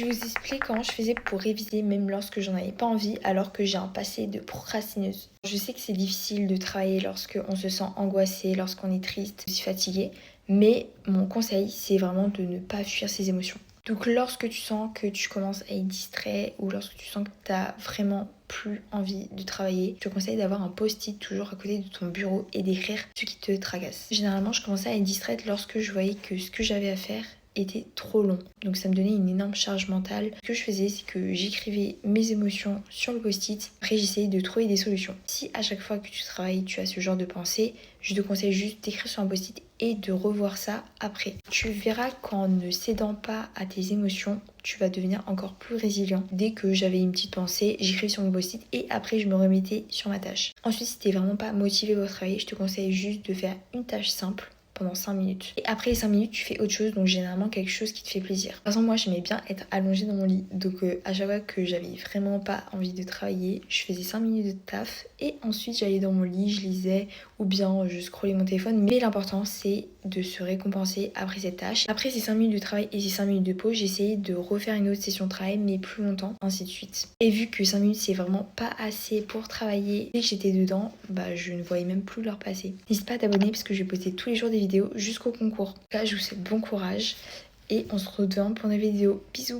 Je vais vous explique comment je faisais pour réviser même lorsque j'en avais pas envie alors que j'ai un passé de procrastineuse. Je sais que c'est difficile de travailler lorsqu'on se sent angoissé, lorsqu'on est triste, aussi fatigué, mais mon conseil c'est vraiment de ne pas fuir ses émotions. Donc lorsque tu sens que tu commences à être distrait ou lorsque tu sens que tu as vraiment plus envie de travailler, je te conseille d'avoir un post-it toujours à côté de ton bureau et d'écrire ce qui te tracasse. Généralement, je commençais à être distraite lorsque je voyais que ce que j'avais à faire était trop long. Donc ça me donnait une énorme charge mentale. Ce que je faisais, c'est que j'écrivais mes émotions sur le post-it. Après, j'essayais de trouver des solutions. Si à chaque fois que tu travailles, tu as ce genre de pensée, je te conseille juste d'écrire sur un post-it et de revoir ça après. Tu verras qu'en ne cédant pas à tes émotions, tu vas devenir encore plus résilient. Dès que j'avais une petite pensée, j'écrivais sur mon post-it et après je me remettais sur ma tâche. Ensuite, si t'es vraiment pas motivé pour travailler, je te conseille juste de faire une tâche simple pendant 5 minutes. Et après les 5 minutes, tu fais autre chose, donc généralement quelque chose qui te fait plaisir. Par exemple, moi j'aimais bien être allongée dans mon lit, donc à chaque fois que j'avais vraiment pas envie de travailler, je faisais 5 minutes de taf et ensuite j'allais dans mon lit, je lisais ou bien je scrollais mon téléphone. Mais l'important c'est de se récompenser après cette tâche. Après ces 5 minutes de travail et ces 5 minutes de pause, j'essayais de refaire une autre session de travail mais plus longtemps, ainsi de suite. Et vu que 5 minutes c'est vraiment pas assez pour travailler, dès que j'étais dedans, je ne voyais même plus l'heure passer. N'hésite pas à t'abonner parce que je vais poster tous les jours des vidéos jusqu'au concours. Là, je vous souhaite bon courage et on se retrouve pour une vidéo. Bisous!